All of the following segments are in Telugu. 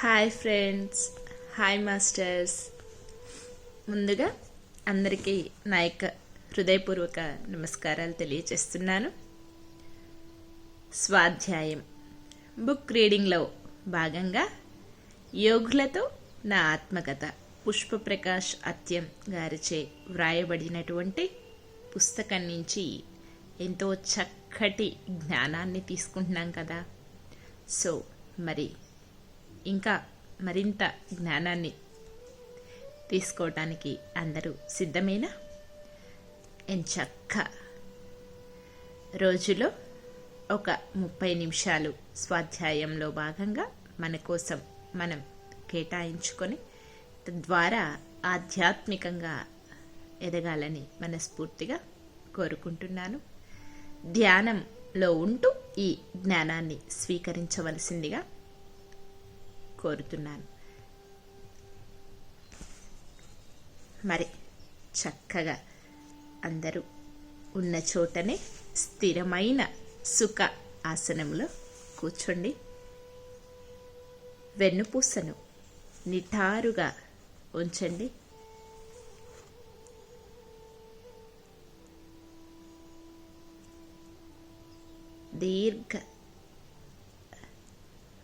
Hi friends, hi masters. ముందుగా అందరికీ నా యొక్క హృదయపూర్వక నమస్కారాలు తెలియజేస్తున్నాను. స్వాధ్యాయం బుక్ రీడింగ్లో భాగంగా యోగులతో నా ఆత్మకథ పుష్పప్రకాష్ అత్యం గారిచే వ్రాయబడినటువంటి పుస్తకం నుంచి ఎంతో చక్కటి జ్ఞానాన్ని తీసుకుంటున్నాం కదా. సో మరి ఇంకా మరింత జ్ఞానాన్ని తీసుకోవటానికి అందరూ సిద్ధమేనా? ఎంచక్క రోజులో ఒక 30 నిమిషాలు స్వాధ్యాయంలో భాగంగా మన కోసం మనం కేటాయించుకొని తద్వారా ఆధ్యాత్మికంగా ఎదగాలని మనస్ఫూర్తిగా కోరుకుంటున్నాను. ధ్యానంలో ఉంటూ ఈ జ్ఞానాన్ని స్వీకరించవలసిందిగా కోరుతున్నాను. మరి చక్కగా అందరూ ఉన్న చోటనే స్థిరమైన సుఖ ఆసనంలో కూర్చోండి. వెన్నుపూసను నిటారుగా ఉంచండి. దీర్ఘ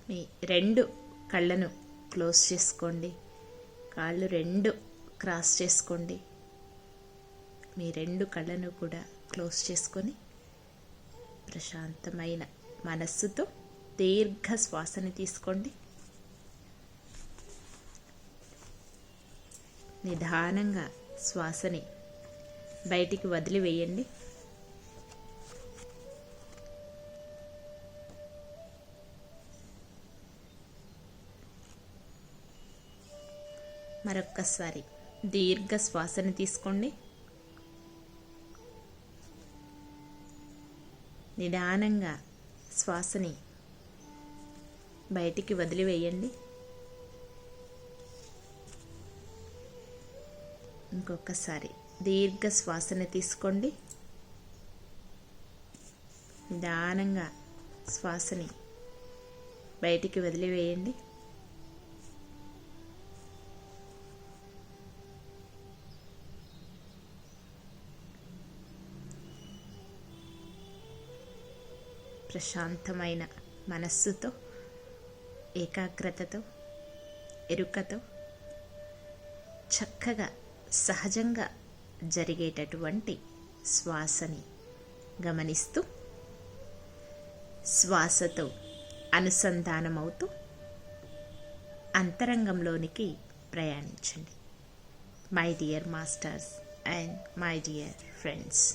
మీ 2 కళ్ళను క్లోజ్ చేసుకోండి. కాళ్ళు 2 క్రాస్ చేసుకోండి. మీ 2 కళ్ళను కూడా క్లోజ్ చేసుకొని ప్రశాంతమైన మనస్సుతో దీర్ఘ శ్వాసని తీసుకోండి. నిదానంగా శ్వాసని బయటికి వదిలివేయండి. మరొక్కసారి దీర్ఘ శ్వాసని తీసుకోండి. నిదానంగా శ్వాసని బయటికి వదిలివేయండి. ఇంకొకసారి దీర్ఘ శ్వాసని తీసుకోండి. నిదానంగా శ్వాసని బయటికి వదిలివేయండి. ప్రశాంతమైన మనస్సుతో, ఏకాగ్రతతో, ఎరుకతో చక్కగా సహజంగా జరిగేటటువంటి శ్వాసని గమనిస్తూ శ్వాసతో అనుసంధానమవుతూ అంతరంగంలోనికి ప్రయాణించండి. My dear masters and my dear friends,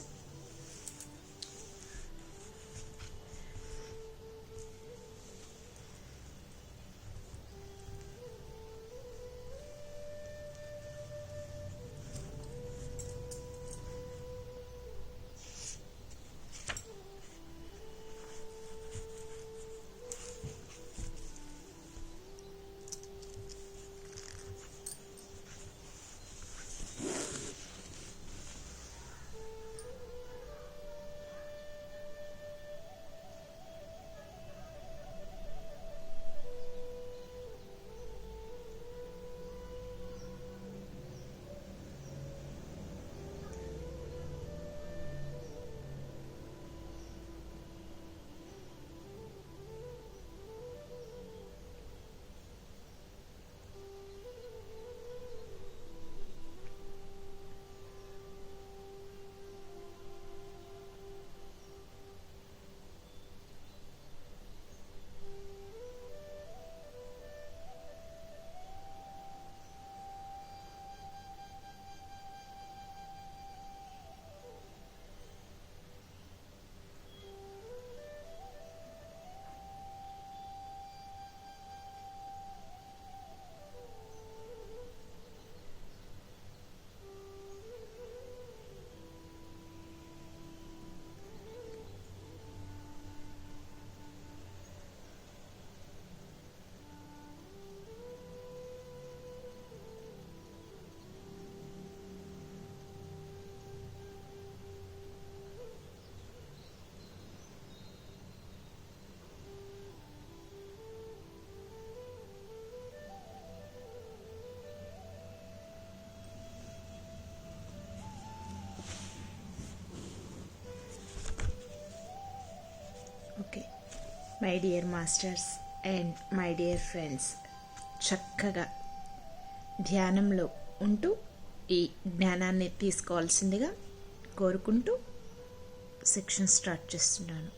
my dear masters and my dear friends, చక్కగా ధ్యానంలో ఉంటూ ఈ జ్ఞానాన్ని తీసుకోవాల్సిందిగా కోరుకుంటూ సెక్షన్ స్టార్ట్ చేస్తున్నాను.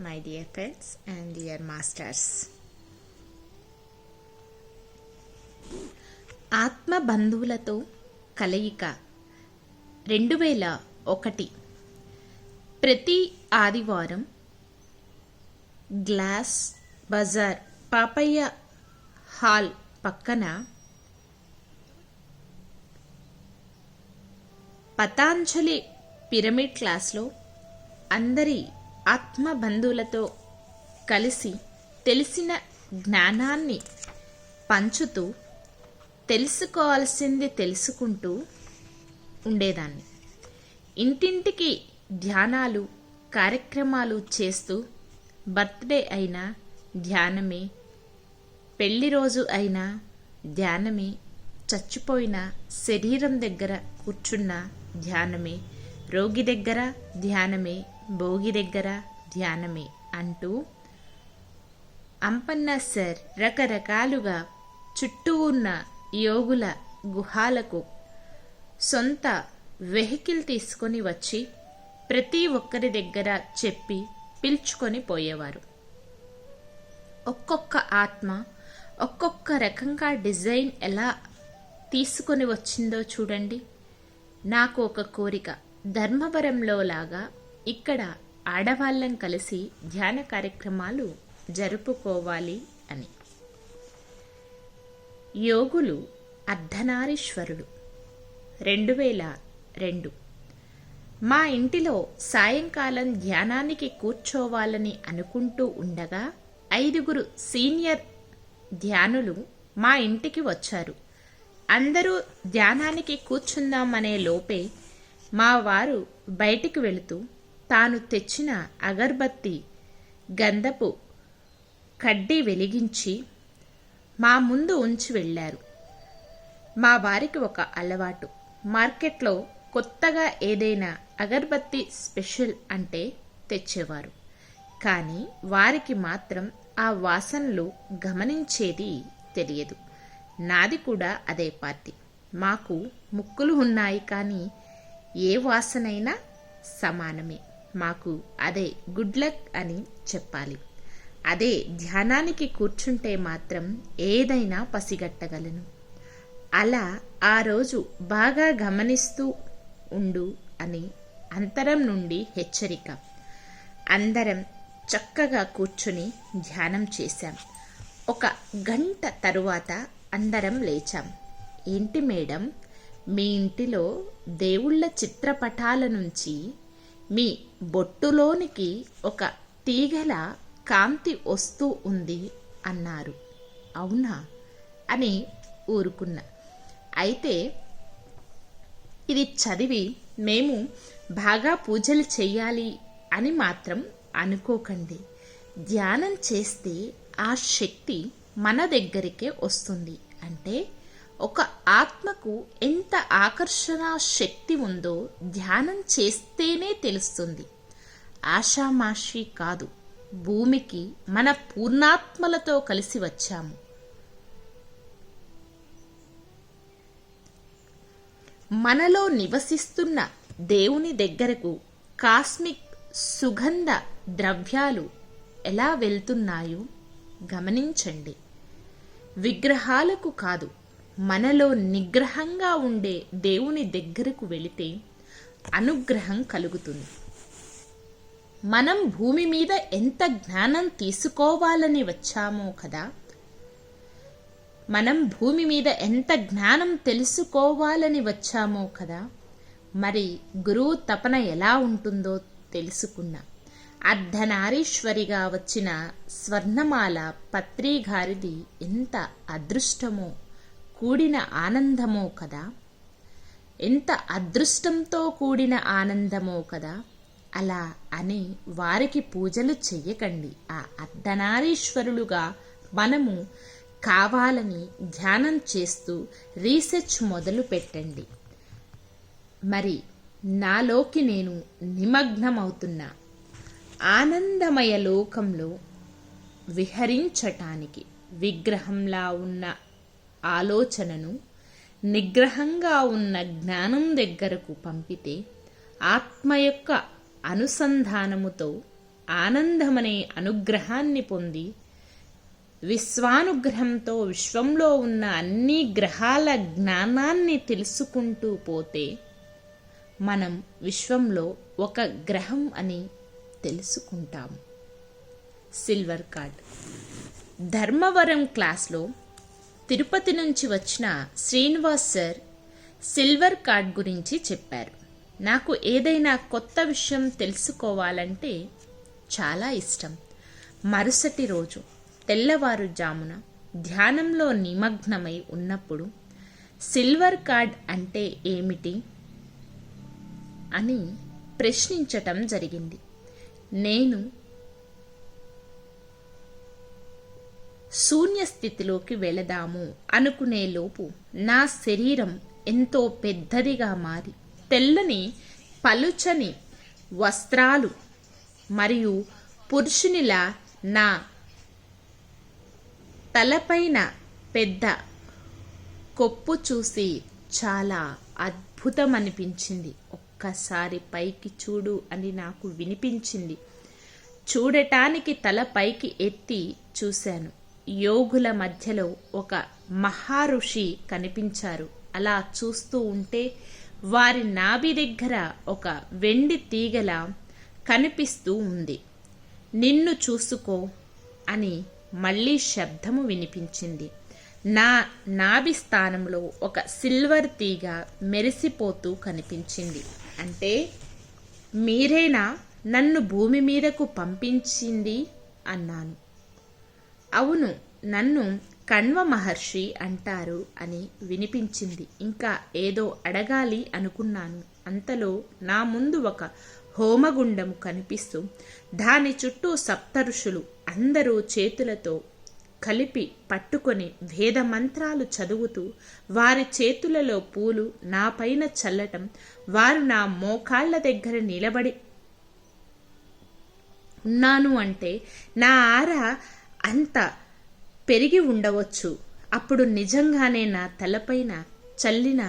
My dear friends and dear masters, ఆత్మ బంధువులతో కలయిక 2001 ప్రతి ఆదివారం గ్లాస్ బజార్ పాపయ్య హాల్ పక్కన పతాంజలి పిరమిడ్ క్లాస్లో అందరి ఆత్మ బంధువులతో కలిసి తెలిసిన జ్ఞానాన్ని పంచుతూ తెలుసుకోవాల్సింది తెలుసుకుంటూ ఉండేదాన్ని. ఇంటింటికి ధ్యానాలు కార్యక్రమాలు చేస్తూ బర్త్డే అయినా ధ్యానమే, పెళ్లి రోజు అయినా ధ్యానమే, చచ్చిపోయిన శరీరం దగ్గర కూర్చున్న ధ్యానమే, రోగి దగ్గర ధ్యానమే, భోగి దగ్గర ధ్యానమే అంటూ అంపన్న సార్ రకరకాలుగా చుట్టూ ఉన్న యోగుల గుహాలకు సొంత వెహికల్ తీసుకొని వచ్చి ప్రతి ఒక్కరి దగ్గర చెప్పి పిలుచుకొని పోయేవారు. ఒక్కొక్క ఆత్మ ఒక్కొక్క రకంగా డిజైన్ ఎలా తీసుకొని వచ్చిందో చూడండి. నాకు ఒక కోరిక, ధర్మవరంలో లాగా ఇక్కడ ఆడవాళ్ళం కలిసి ధ్యాన కార్యక్రమాలు జరుపుకోవాలి అని. యోగులు అర్ధనారీశ్వరులు 2002 మా ఇంటిలో సాయంకాలం ధ్యానానికి కూర్చోవాలని అనుకుంటూ ఉండగా 5 సీనియర్ ధ్యానులు మా ఇంటికి వచ్చారు. అందరూ ధ్యానానికి కూర్చుందామనే లోపే మా వారు బయటికి వెళుతూ తాను తెచ్చిన అగర్బత్తి గంధపు కడ్డీ వెలిగించి మా ముందు ఉంచి వెళ్ళారు. మా వారికి ఒక అలవాటు, మార్కెట్లో కొత్తగా ఏదైనా అగర్బత్తి స్పెషల్ అంటే తెచ్చేవారు. కానీ వారికి మాత్రం ఆ వాసనలు గమనించేది తెలియదు. నాది కూడా అదే పార్టీ. మాకు ముక్కులు ఉన్నాయి కానీ ఏ వాసనైనా సమానమే. మాకు అదే గుడ్ లక్ అని చెప్పాలి. అదే ధ్యానానికి కూర్చుంటే మాత్రం ఏదైనా పసిగట్టగలను. అలా ఆ రోజు బాగా గమనిస్తూ ఉండు అని అంతరం నుండి హెచ్చరిక. అందరం చక్కగా కూర్చుని ధ్యానం చేశాం. 1 గంట తరువాత అందరం లేచాం. ఏంటి మేడం, మీ ఇంటిలో దేవుళ్ళ చిత్రపటాల నుంచి మీ బొట్టులోనికి ఒక తీగల కాంతి వస్తూ ఉంది అన్నారు. అవునా అని ఊరుకున్నా. అయితే ఇది చదివి మేము బాగా పూజలు చెయ్యాలి అని మాత్రం అనుకోకండి. ధ్యానం చేస్తే ఆ శక్తి మన దగ్గరికే వస్తుంది. అంటే ఒక ఆత్మకు ఎంత ఆకర్షణ శక్తి ఉందో ధ్యానం చేస్తేనే తెలుస్తుంది. ఆషామాషి కాదు. భూమికి మన పూర్ణాత్మలతో కలిసి వచ్చాము. మనలో నివసిస్తున్న దేవుని దగ్గరకు కాస్మిక్ సుగంధ ద్రవ్యాలు ఎలా వెళ్తున్నాయో గమనించండి. విగ్రహాలకు కాదు, మనలో నిగ్రహంగా ఉండే దేవుని దగ్గరకు వెళితే అనుగ్రహం కలుగుతుంది. మనం భూమి మీద ఎంత జ్ఞానం తీసుకోవాలని వచ్చామో కదా, మనం భూమి మీద ఎంత జ్ఞానం తెలుసుకోవాలని వచ్చామో కదా, మరి గురువు తపన ఎలా ఉంటుందో తెలుసుకున్నా. అర్ధనారీశ్వరిగా వచ్చిన స్వర్ణమాల పత్రి గారిది ఎంత అదృష్టమో కూడిన ఆనందమో కదా, ఎంత అదృష్టంతో కూడిన ఆనందమో కదా. అలా అని వారికి పూజలు చెయ్యకండి. ఆ అర్ధనారీశ్వరులుగా మనము కావాలని ధ్యానం చేస్తూ రీసెర్చ్ మొదలు పెట్టండి. మరి నాలోకి నేను నిమగ్నమవుతున్నా. ఆనందమయ లోకంలో విహరించటానికి విగ్రహంలా ఉన్న ఆలోచనను నిగ్రహంగా ఉన్న జ్ఞానం దగ్గరకు పంపితే ఆత్మ యొక్క అనుసంధానముతో ఆనందమనే అనుగ్రహాన్ని పొంది విశ్వానుగ్రహంతో విశ్వంలో ఉన్న అన్ని గ్రహాల జ్ఞానాన్ని తెలుసుకుంటూ పోతే మనం విశ్వంలో ఒక గ్రహం అని తెలుసుకుంటాము. Silver card. ధర్మవరం క్లాస్లో తిరుపతి నుంచి వచ్చిన శ్రీనివాస్ సార్ సిల్వర్ కార్డ్ గురించి చెప్పారు. నాకు ఏదైనా కొత్త విషయం తెలుసుకోవాలంటే చాలా ఇష్టం. మరుసటి రోజు తెల్లవారుజామున ధ్యానంలో నిమగ్నమై ఉన్నప్పుడు సిల్వర్ కార్డ్ అంటే ఏమిటి అని ప్రశ్నించటం జరిగింది. నేను శూన్య స్థితిలోకి వెళదాము అనుకునేలోపు నా శరీరం ఎంతో పెద్దదిగా మారి తెల్లని పలుచని వస్త్రాలు మరియు పురుషునిలా నా తలపైన పెద్ద కొప్పు చూసి చాలా అద్భుతం అనిపించింది. ఒక్కసారి పైకి చూడు అని నాకు వినిపించింది. చూడటానికి తల పైకి ఎత్తి చూశాను. యోగుల మధ్యలో ఒక మహారుషి కనిపించారు. అలా చూస్తూ ఉంటే వారి నాభి దగ్గర ఒక వెండి తీగల కనిపిస్తూ ఉంది. నిన్ను చూసుకో అని మళ్ళీ శబ్దము వినిపించింది. నా నాభి స్థానంలో ఒక సిల్వర్ తీగ మెరిసిపోతూ కనిపించింది. అంటే మీరేనా నన్ను భూమి మీదకు పంపించింది అన్నాను. అవును, నన్ను కణ్వ మహర్షి అంటారు అని వినిపించింది. ఇంకా ఏదో అడగాలి అనుకున్నాను. అంతలో నా ముందు ఒక హోమగుండము కనిపిస్తూ దాని చుట్టూ సప్తఋషులు అందరూ చేతులతో కలిపి పట్టుకొని వేద మంత్రాలు చదువుతూ వారి చేతులలో పూలు నా పైన చల్లటం, వారు నా మోకాళ్ళ దగ్గర నిలబడి ఉన్నాను అంటే నా ఆర అంత పెరిగి ఉండవచ్చు. అప్పుడు నిజంగానే నా తలపైన చల్లిన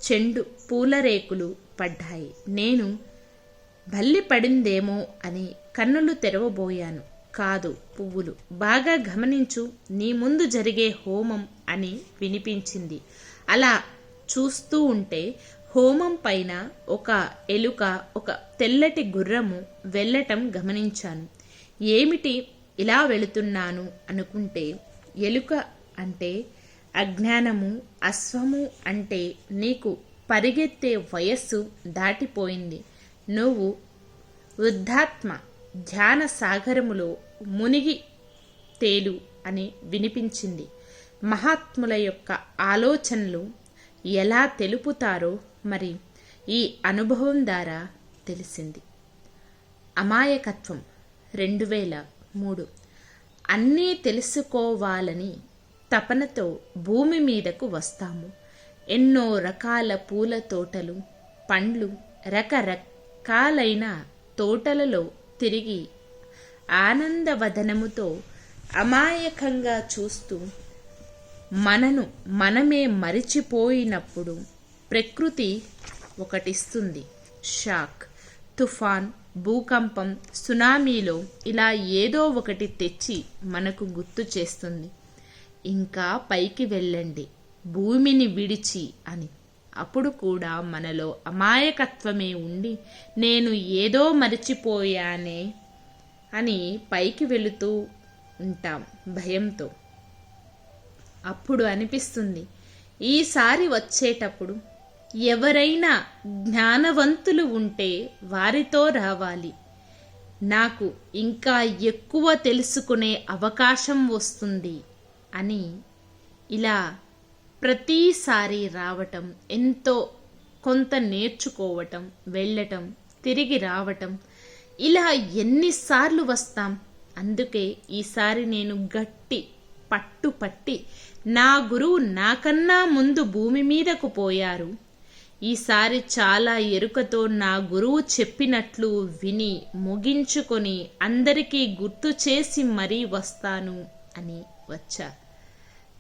చెండు పూల రేకులు పడ్డాయి. నేను బల్లి పడిందేమో అని కన్నులు తెరవబోయాను. కాదు, పువ్వులు. బాగా గమనించు, నీ ముందు జరిగే హోమం అని వినిపించింది. అలా చూస్తూ ఉంటే హోమం పైన ఒక ఎలుక, ఒక తెల్లటి గుర్రము వెళ్ళటం గమనించాను. ఏమిటి ఇలా వెళుతున్నాను అనుకుంటే, ఎలుక అంటే అజ్ఞానము, అశ్వము అంటే నీకు పరిగెత్తే వయస్సు దాటిపోయింది. నువ్వు వృద్ధాత్మ ధ్యాన సాగరములో మునిగి తేలు అని వినిపించింది. మహాత్ముల యొక్క ఆలోచనలు ఎలా తెలుపుతారో మరి ఈ అనుభవం ద్వారా తెలిసింది. అమాయకత్వం 2003. అన్నీ తెలుసుకోవాలని తపనతో భూమి మీదకు వస్తాము. ఎన్నో రకాల పూల తోటలు, పండ్లు, రకరకాలైన తోటలలో తిరిగి ఆనందవదనముతో అమాయకంగా చూస్తూ మనను మనమే మరిచిపోయినప్పుడు ప్రకృతి ఒకటిస్తుంది. షాక్, తుఫాన్, భూకంపం, సునామీలో ఇలా ఏదో ఒకటి తెచ్చి మనకు గుర్తు చేస్తుంది. ఇంకా పైకి వెళ్ళండి భూమిని విడిచి అని. అప్పుడు కూడా మనలో అమాయకత్వమే ఉండి నేను ఏదో మరిచిపోయానే అని పైకి వెళుతూ ఉంటాం భయంతో. అప్పుడు అనిపిస్తుంది ఈసారి వచ్చేటప్పుడు ఎవరైనా జ్ఞానవంతులు ఉంటే వారితో రావాలి. నాకు ఇంకా ఎక్కువ తెలుసుకునే అవకాశం వస్తుంది అని. ఇలా ప్రతిసారి రావటం, ఎంతో కొంత నేర్చుకోవటం, వెళ్ళటం, తిరిగి రావటం, ఇలా ఎన్నిసార్లు వస్తాం. అందుకే ఈసారి నేను గట్టి పట్టుపట్టి నా గురువు నాకన్నా ముందు భూమి మీదకు పోయారు, ఈసారి చాలా ఎరుకతో నా గురువు చెప్పినట్లు విని ముగించుకొని అందరికీ గుర్తు చేసి మరీ వస్తాను అని వచ్చా.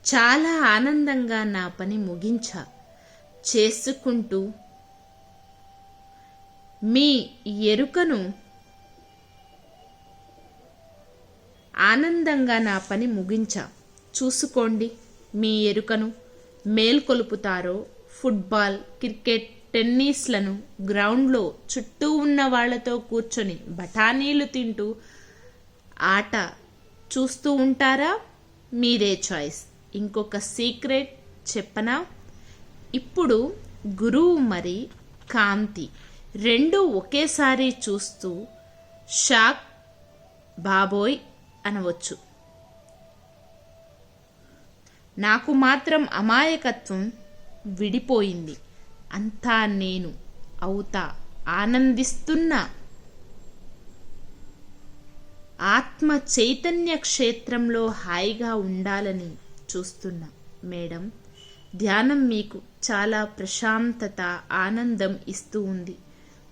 చాలా ఆనందంగా నా పని ముగించా. చేసుకుంటూ మీ ఎరుకను ఆనందంగా నా పని ముగించా. చూసుకోండి మీ ఎరుకను మేల్కొలుపుతారో. ఫుట్బాల్, క్రికెట్, టెన్నిస్లను గ్రౌండ్లో చుట్టూ ఉన్న వాళ్లతో కూర్చొని బఠానీలు తింటూ ఆట చూస్తూ ఉంటారా? మీదే చాయిస్. ఇంకొక సీక్రెట్ చెప్పనా? ఇప్పుడు గురువు మరి కాంతి రెండు ఒకేసారి చూస్తూ షాక్ బాబోయ్ అనవచ్చు. నాకు మాత్రం అమాయకత్వం విడిపోయింది. అంతా నేను అవుతా ఆనందిస్తున్న ఆత్మ చైతన్య క్షేత్రంలో హాయిగా ఉండాలని చూస్తున్నా. మేడం, ధ్యానం మీకు చాలా ప్రశాంతత, ఆనందం ఇస్తూ ఉంది.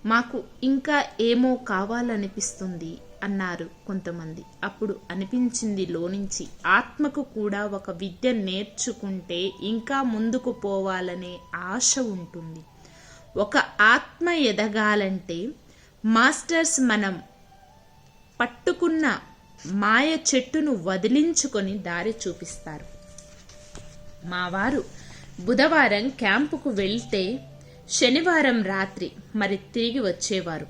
మాకు ఇంకా ఏమో కావాలనిపిస్తుంది అన్నారు కొంతమంది. అప్పుడు అనిపించింది లోనించి, ఆత్మకు కూడా ఒక విద్య నేర్చుకుంటే ఇంకా ముందుకు పోవాలనే ఆశ ఉంటుంది. ఒక ఆత్మ ఎదగాలంటే మాస్టర్స్ మనం పట్టుకున్న మాయ చెట్టును వదిలించుకొని దారి చూపిస్తారు. మా వారు బుధవారం క్యాంపుకు వెళ్తే శనివారం రాత్రి మరి తిరిగి వచ్చేవారు.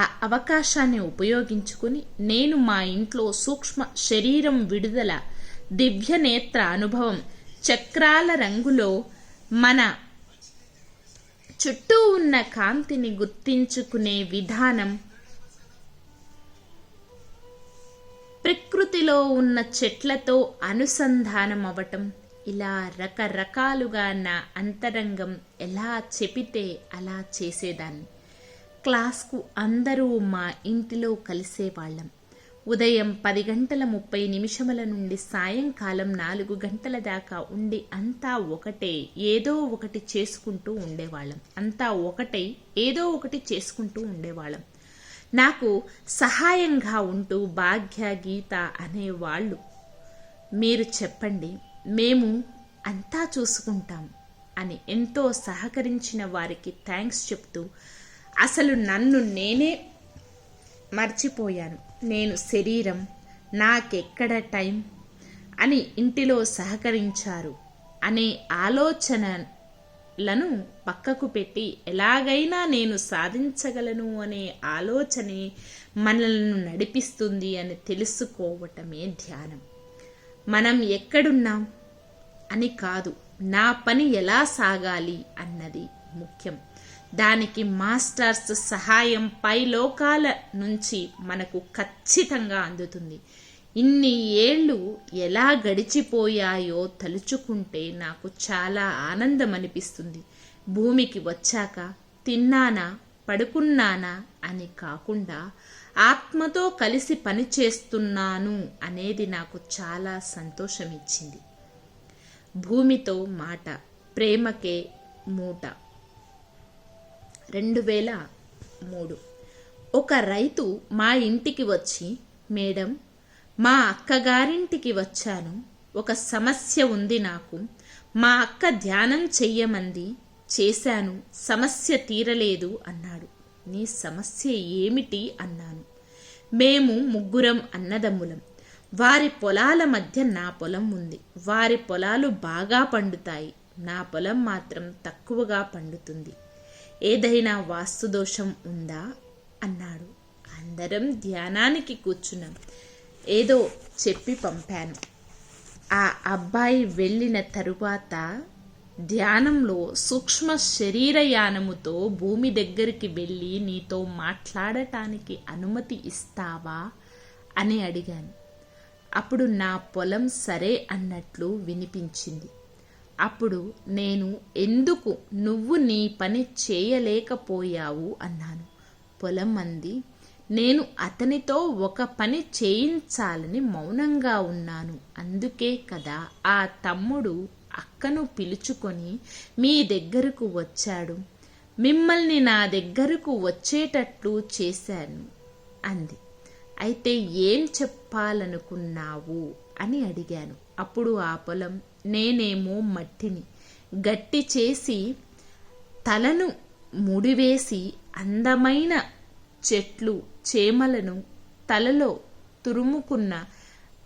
ఆ అవకాశాన్ని ఉపయోగించుకుని నేను మా ఇంట్లో సూక్ష్మ శరీరం విడుదల, దివ్య నేత్ర అనుభవం, చక్రాల రంగులో మన చుట్టూ ఉన్న కాంతిని గుర్తించుకునే విధానం, ప్రకృతిలో ఉన్న చెట్లతో అనుసంధానం అవటం, ఇలా రకరకాలుగా నా అంతరంగం ఎలా చెపితే అలా చేసేదాన్ని. క్లాస్కు అందరూ మా ఇంటిలో కలిసేవాళ్ళం. ఉదయం 10:30 నుండి సాయంకాలం 4 గంటల దాకా ఉండి అంతా ఒకటే ఏదో ఒకటి చేసుకుంటూ ఉండేవాళ్ళం. నాకు సహాయంగా ఉంటూ భాగ్య, గీత అనేవాళ్ళు. మీరు చెప్పండి, మేము అంతా చూసుకుంటాం అని ఎంతో సహకరించిన వారికి థ్యాంక్స్ చెప్తూ, అసలు నన్ను నేనే మర్చిపోయాను. నేను శరీరం, నాకెక్కడ టైం అని ఇంటిలో సహకరించారు అనే ఆలోచనలను పక్కకు పెట్టి ఎలాగైనా నేను సాధించగలను అనే ఆలోచనే మనల్ని నడిపిస్తుంది అని తెలుసుకోవటమే ధ్యానం. మనం ఎక్కడున్నాం అని కాదు, నా పని ఎలా సాగాలి అన్నది ముఖ్యం. దానికి మాస్టర్స్ సహాయం పై లోకాల నుంచి మనకు ఖచ్చితంగా అందుతుంది. ఇన్ని ఏళ్ళు ఎలా గడిచిపోయాయో తలుచుకుంటే నాకు చాలా ఆనందం అనిపిస్తుంది. భూమికి వచ్చాక తిన్నానా, పడుకున్నానా అని కాకుండా ఆత్మతో కలిసి పని చేస్తున్నాను అనేది నాకు చాలా సంతోషం ఇచ్చింది. భూమితో మాట, ప్రేమకే మూట. 2003 ఒక రైతు మా ఇంటికి వచ్చి, మేడం, మా అక్కగారింటికి వచ్చాను. ఒక సమస్య ఉంది నాకు. మా అక్క ధ్యానం చెయ్యమంది, చేశాను, సమస్య తీరలేదు అన్నాడు. నీ సమస్య ఏమిటి అన్నాను. మేము 3 అన్నదమ్ములం. వారి పొలాల మధ్య నా పొలం ఉంది. వారి పొలాలు బాగా పండుతాయి, నా పొలం మాత్రం తక్కువగా పండుతుంది. ఏదైనా వాస్తుదోషం ఉందా అన్నాడు. అందరం ధ్యానానికి కూర్చున్నాం. ఏదో చెప్పి పంపాను. ఆ అబ్బాయి వెళ్ళిన తరువాత ధ్యానంలో సూక్ష్మ శరీరయానముతో భూమి దగ్గరికి వెళ్ళి నీతో మాట్లాడటానికి అనుమతి ఇస్తావా అని అడిగాను. అప్పుడు నా పొలం సరే అన్నట్లు వినిపించింది. అప్పుడు నేను, ఎందుకు నువ్వు నీ పని చేయలేకపోయావు అన్నాను. పొలం అంది, నేను అతనితో ఒక పని చేయించాలని మౌనంగా ఉన్నాను. అందుకే కదా ఆ తమ్ముడు అక్కను పిలుచుకొని మీ దగ్గరకు వచ్చాడు. మిమ్మల్ని నా దగ్గరకు వచ్చేటట్లు చేశాను అంది. అయితే ఏం చెప్పాలనుకున్నావు అని అడిగాను. అప్పుడు ఆ పొలం, నేనేమో మట్టిని గట్టి చేసి తలను ముడివేసి అందమైన చెట్లు చేమలను తలలో తురుముకున్న,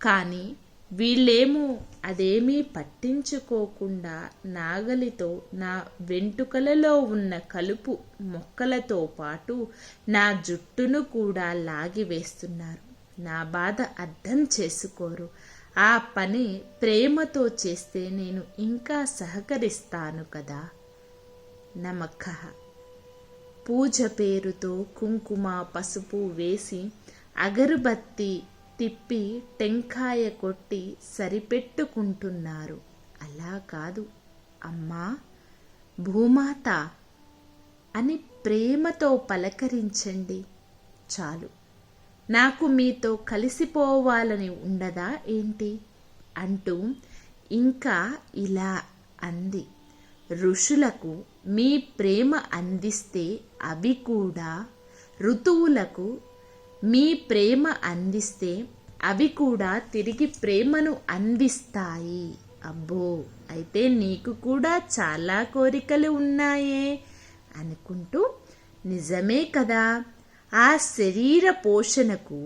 కానీ వీళ్ళేమో అదేమీ పట్టించుకోకుండా నాగలితో నా వెంట్రుకలలో ఉన్న కలుపు మొక్కలతో పాటు నా జుట్టును కూడా లాగివేస్తున్నారు. నా బాధ అర్థం చేసుకోరు. ఆ పని ప్రేమతో చేస్తే నేను ఇంకా సహకరిస్తాను కదా. నమః. పూజ పేరుతో కుంకుమ పసుపు వేసి అగరుబత్తి తిప్పి టెంకాయ కొట్టి సరిపెట్టుకుంటున్నారు. అలా కాదు అమ్మా, భూమాత అని ప్రేమతో పలకరించండి చాలు. నాకు మీతో కలిసిపోవాలని ఉండదా ఏంటి అంటూ ఇంకా ఇలా అంది. ఋషులకు మీ ప్రేమ అందిస్తే అవి కూడా, ఋతువులకు మీ ప్రేమ అందిస్తే అవి కూడా తిరిగి ప్రేమను అందిస్తాయి. అబ్బో, అయితే నీకు కూడా చాలా కోరికలు ఉన్నాయే అనుకుంటూ, నిజమే కదా, ఆ శరీర పోషణకు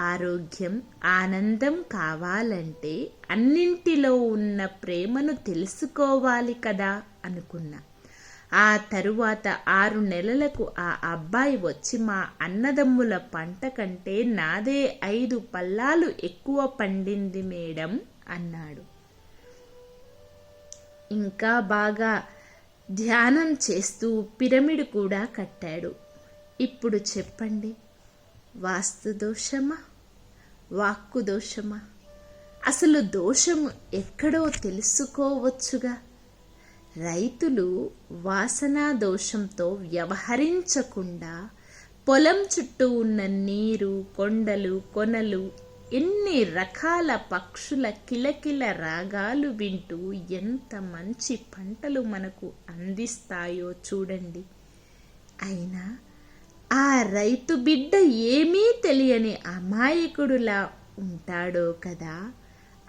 ఆరోగ్యం ఆనందం కావాలంటే అన్నింటిలో ఉన్న ప్రేమను తెలుసుకోవాలి కదా అనుకున్నా. ఆ తరువాత 6 నెలలకు ఆ అబ్బాయి వచ్చి మా అన్నదమ్ముల పంట కంటే నాదే 5 పల్లాలు ఎక్కువ పండింది మేడం అన్నాడు. ఇంకా బాగా ధ్యానం చేస్తూ పిరమిడ్ కూడా కట్టాడు. ఇప్పుడు చెప్పండి, వాస్తు దోషమా వాక్కు దోషమా? అసలు దోషము ఎక్కడో తెలుసుకోవచ్చుగా. రైతులు వాసనా దోషంతో వ్యవహరించకుండా పొలం చుట్టూ ఉన్న నీరు, కొండలు, కొనలు, ఎన్ని రకాల పక్షుల కిలకిల రాగాలు వింటూ ఎంత మంచి పంటలు మనకు అందిస్తాయో చూడండి. అయినా ఆ రైతు బిడ్డ ఏమీ తెలియని అమాయకుడులా ఉంటాడో కదా.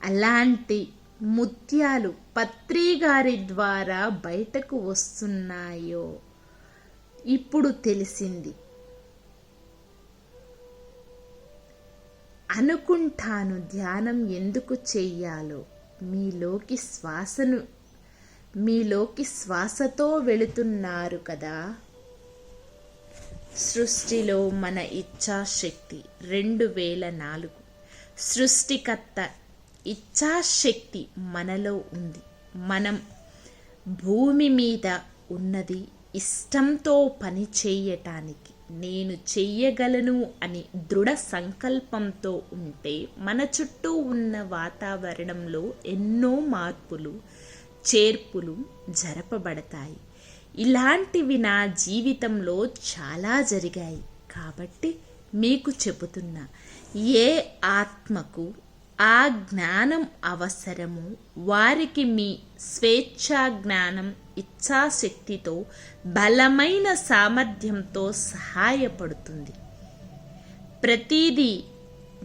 అలాంటి ముత్యాలు పత్రిగారి ద్వారా బయటకు వస్తున్నాయో ఇప్పుడు తెలిసింది. అనుకుంటాను ధ్యానం ఎందుకు చెయ్యాలో. మీలోకి శ్వాసతో వెళుతున్నారు కదా. సృష్టిలో మన ఇచ్ఛాశక్తి 2004. సృష్టికర్త ఇచ్ఛాశక్తి మనలో ఉంది. మనం భూమి మీద ఉన్నది ఇష్టంతో పని చేయటానికి. నేను చెయ్యగలను అని దృఢ సంకల్పంతో ఉంటే మన చుట్టూ ఉన్న వాతావరణంలో ఎన్నో మార్పులు చేర్పులు జరపబడతాయి. ఇలాంటివి నా జీవితంలో చాలా జరిగాయి కాబట్టి మీకు చెబుతున్నా. ఏ ఆత్మకు ఆ జ్ఞానం అవసరమో వారికి మీ స్వేచ్ఛా జ్ఞానం ఇచ్ఛాశక్తితో బలమైన సామర్థ్యంతో సహాయపడుతుంది. ప్రతిదీ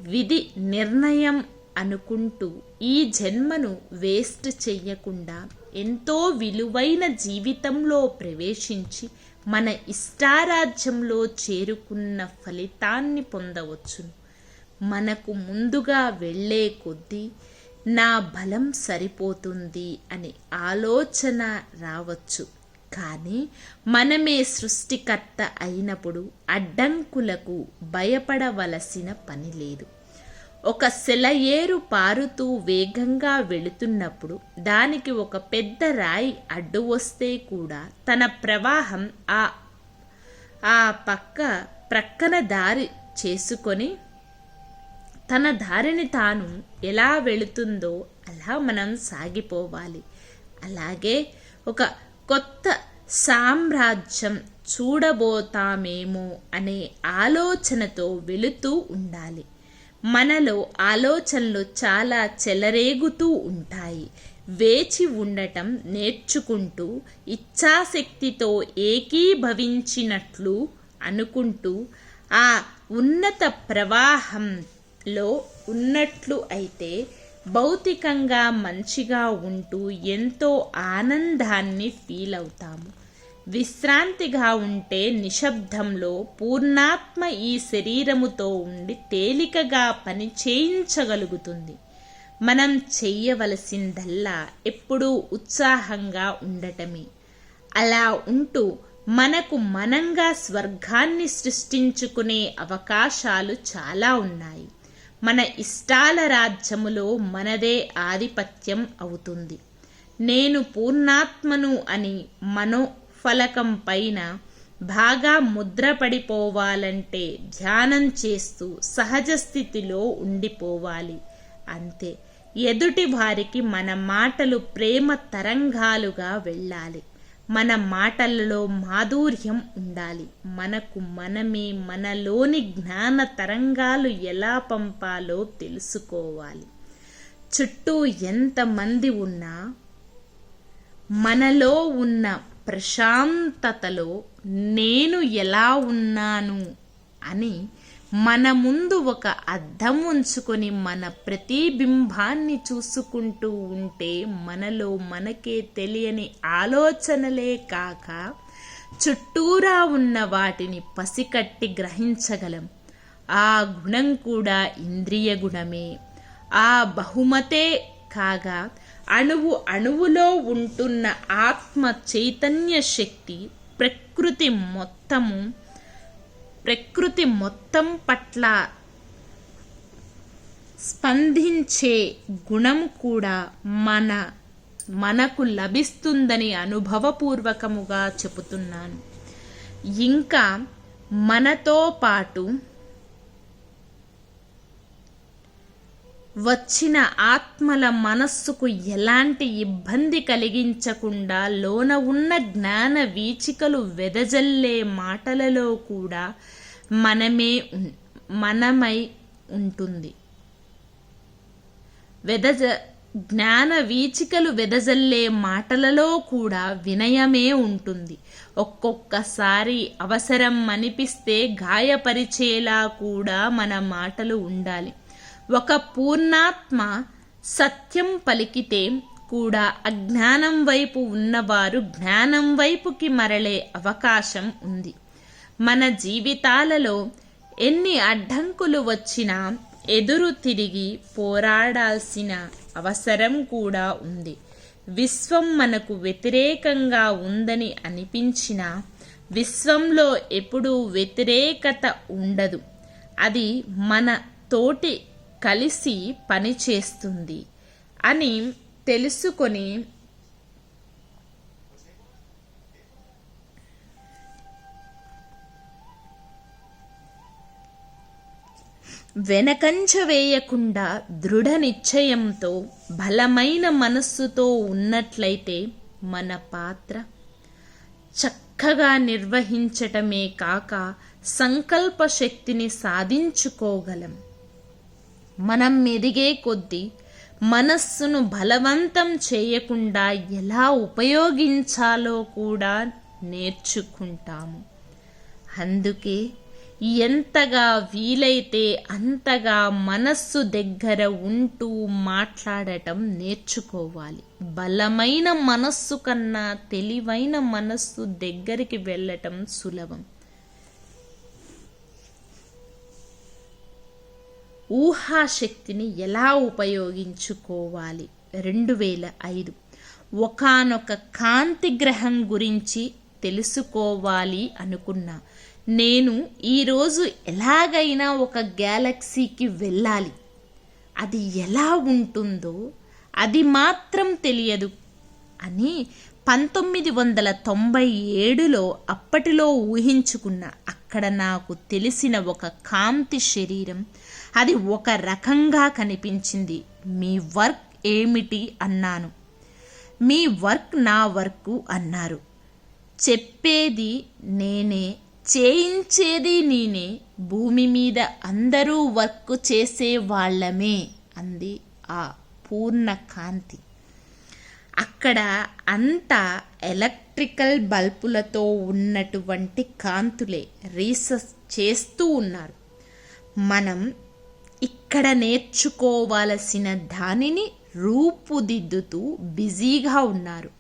విధి నిర్ణయం అనుకుంటూ ఈ జన్మను వేస్ట్ చెయ్యకుండా ఎంతో విలువైన జీవితంలో ప్రవేశించి మన ఇష్టారాజ్యంలో చేరుకున్న ఫలితాన్ని పొందవచ్చును. మనకు ముందుగా వెళ్ళే కొద్దీ నా బలం సరిపోతుంది అని ఆలోచన రావచ్చు. కానీ మనమే సృష్టికర్త అయినప్పుడు అడ్డంకులకు భయపడవలసిన పని లేదు. ఒక సెలయేరు పారుతూ వేగంగా వెళుతున్నప్పుడు దానికి ఒక పెద్ద రాయి అడ్డు వస్తే కూడా తన ప్రవాహం ఆ ప్రక్కన దారి చేసుకొని తన దారిని తాను ఎలా వెళుతుందో అలా మనం సాగిపోవాలి. అలాగే ఒక కొత్త సామ్రాజ్యం చూడబోతామేమో అనే ఆలోచనతో వెళుతూ ఉండాలి. మనలో ఆలోచనలు చాలా చెలరేగుతూ ఉంటాయి. వేచి ఉండటం నేర్చుకుంటూ ఇచ్ఛాశక్తితో ఏకీభవించినట్లు అనుకుంటూ ఆ ఉన్నత ప్రవాహంలో ఉన్నట్లు అయితే భౌతికంగా మంచిగా ఉంటూ ఎంతో ఆనందాన్ని ఫీల్ అవుతాము. విశ్రాంతిగా ఉంటే నిశ్శబ్దంలో పూర్ణాత్మ ఈ శరీరముతో ఉండి తేలికగా పని చేయించగలుగుతుంది. మనం చెయ్యవలసిందల్లా ఎప్పుడూ ఉత్సాహంగా ఉండటమే. అలా ఉంటూ మనకు మనంగా స్వర్గాన్ని సృష్టించుకునే అవకాశాలు చాలా ఉన్నాయి. మన ఇష్టాల రాజ్యములో మనదే ఆధిపత్యం అవుతుంది. నేను పూర్ణాత్మను అని మనోఫలకం పైన బాగా ముద్రపడిపోవాలంటే ధ్యానం చేస్తూ సహజ స్థితిలో ఉండిపోవాలి. అంతే. ఎదుటి వారికి మన మాటలు ప్రేమ తరంగాలుగా వెళ్ళాలి. మన మాటలలో మాధుర్యం ఉండాలి. మనకు మనమే మనలోని జ్ఞాన తరంగాలు ఎలా పంపాలో తెలుసుకోవాలి. చుట్టూ ఎంతమంది ఉన్నా మనలో ఉన్న ప్రశాంతతలో నేను ఎలా ఉన్నాను అని మన ముందు ఒక అద్దం ఉంచుకొని మన ప్రతిబింబాన్ని చూసుకుంటూ ఉంటే మనలో మనకే తెలియని ఆలోచనలే కాక చుట్టూరా ఉన్న వాటిని పసికట్టి గ్రహించగలం. ఆ గుణం కూడా ఇంద్రియ గుణమే. ఆ బహుమతే కాగా అణువు అణువులో ఉంటున్న ఆత్మ చైతన్య శక్తి ప్రకృతి మొత్తం పట్ల స్పందించే గుణం కూడా మనకు లభిస్తుందని అనుభవపూర్వకముగా చెబుతున్నాను. ఇంకా మనతో పాటు వచ్చిన ఆత్మల మనస్సుకు ఎలాంటి ఇబ్బంది కలిగించకుండా లోన ఉన్న జ్ఞాన వీచికలు వెదజల్లే మాటలలో కూడా మనమై ఉంటుంది. జ్ఞాన వీచికలు వెదజల్లే మాటలలో కూడా వినయమే ఉంటుంది. ఒక్కొక్కసారి అవసరం అనిపిస్తే గాయపరిచేలా కూడా మన మాటలు ఉండాలి. ఒక పూర్ణాత్మ సత్యం పలికితే కూడా అజ్ఞానం వైపు ఉన్నవారు జ్ఞానం వైపుకి మరలే అవకాశం ఉంది. మన జీవితాలలో ఎన్ని అడ్డంకులు వచ్చినా ఎదురు తిరిగి పోరాడాల్సిన అవసరం కూడా ఉంది. విశ్వం మనకు వ్యతిరేకంగా ఉందని అనిపించినా విశ్వంలో ఎప్పుడూ వ్యతిరేకత ఉండదు. అది మన తోటి కలిసి పనిచేస్తుంది అని తెలుసుకొని వెనకంజ వేయకుండా దృఢ నిశ్చయంతో బలమైన మనస్సుతో ఉన్నట్లయితే మన పాత్ర చక్కగా నిర్వహించటమే కాక సంకల్ప శక్తిని సాధించుకోగలం. మనం ఎదిగే కొద్దీ మనస్సును బలవంతం చేయకుండా ఎలా ఉపయోగించాలో కూడా నేర్చుకుంటాము. అందుకే ఎంతగా వీలైతే అంతగా మనస్సు దగ్గర ఉంటూ మాట్లాడటం నేర్చుకోవాలి. బలమైన మనస్సు కన్నా తెలివైన మనస్సు దగ్గరికి వెళ్ళటం సులభం. ఊహాశక్తిని ఎలా ఉపయోగించుకోవాలి? 2005 ఒకానొక కాంతి గ్రహం గురించి తెలుసుకోవాలి అనుకున్నా. నేను ఈరోజు ఎలాగైనా ఒక గ్యాలక్సీకి వెళ్ళాలి. అది ఎలా ఉంటుందో అది మాత్రం తెలియదు అని 1997లో అప్పటిలో ఊహించుకున్నా. అక్కడ నాకు తెలిసిన ఒక కాంతి శరీరం, అది ఒక రకంగా కనిపించింది. మీ వర్క్ ఏమిటి అన్నాను. మీ వర్క్ నా వర్క్ అన్నారు. చెప్పేది నేనే, చేయించేది నేనే, భూమి మీద అందరూ వర్క్ చేసే వాళ్ళమే అంది ఆ పూర్ణ కాంతి. అక్కడ అంతా ఎలక్ట్రికల్ బల్బులతో ఉన్నటువంటి కాంతులే రీసెర్చ్ చేస్తూ ఉన్నారు. మనం ఇక్కడ నేర్చుకోవాల్సిన దానిని రూపుదిద్దుతూ బిజీగా ఉన్నారు.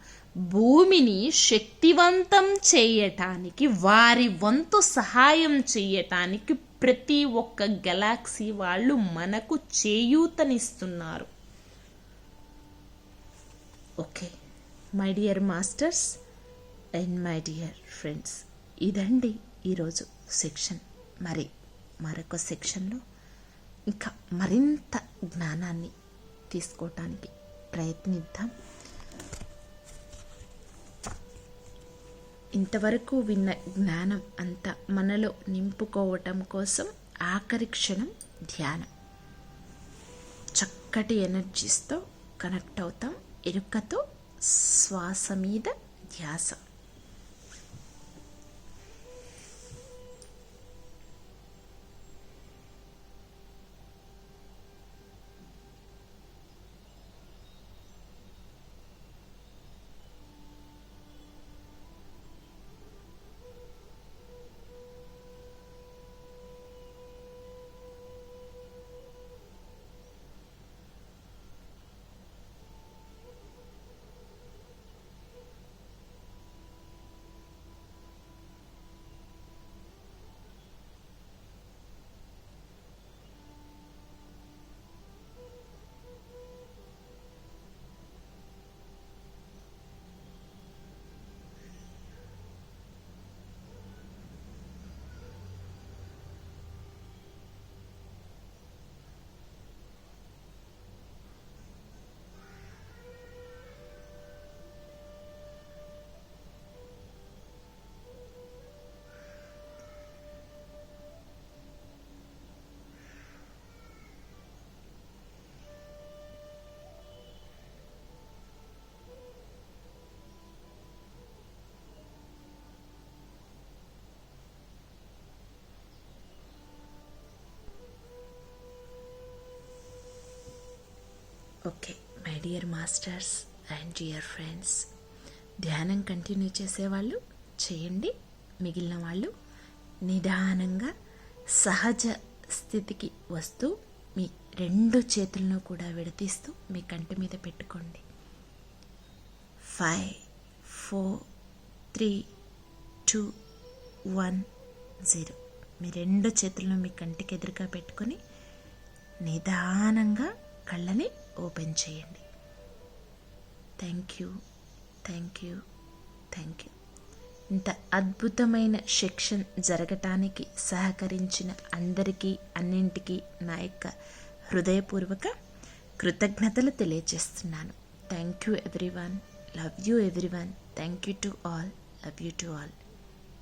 భూమిని శక్తివంతం చేయటానికి, వారి వంతు సహాయం చేయటానికి ప్రతి ఒక్క గెలాక్సీ వాళ్ళు మనకు చేయూతనిస్తున్నారు. Okay my dear masters and my dear friends, ఇదండి ఈరోజు సెక్షన్. మరి మరొక సెక్షన్లో ఇంకా మరింత జ్ఞానాన్ని తీసుకోవటానికి ప్రయత్నిద్దాం. ఇంతవరకు విన్న జ్ఞానం అంతా మనలో నింపుకోవటం కోసం ఆఖరి క్షణం ధ్యానం. చక్కటి ఎనర్జీస్తో కనెక్ట్ అవుతాం. ఎరుకతో శ్వాస మీద ధ్యాస. Okay my dear masters and dear friends, ధ్యానం కంటిన్యూ చేసేవాళ్ళు చేయండి. మిగిలిన వాళ్ళు నిదానంగా సహజ స్థితికి వస్తూ మీ 2 చేతులను కూడా విడతీస్తూ మీ కంటి మీద పెట్టుకోండి. 5 4 3 2 1 0. మీ 2 చేతులను మీ కంటికి ఎదురుగా పెట్టుకొని నిదానంగా కళ్ళని ఓపెన్ చేయండి. Thank you, thank you, thank you. ఇంత అద్భుతమైన సెక్షన్ జరగటానికి సహకరించిన అందరికీ అన్నింటికీ నా యొక్క హృదయపూర్వక కృతజ్ఞతలు తెలియజేస్తున్నాను. Thank you everyone, love you everyone, thank you to all, love you to all.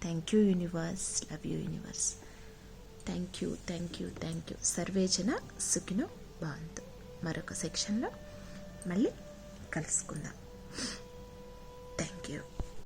Thank you universe, love you universe. Thank you, thank you, thank you. Survey జన సుఖినో భవంతు. మరొక సెక్షన్లో మళ్ళీ కలుసుకుందాం. Thank you.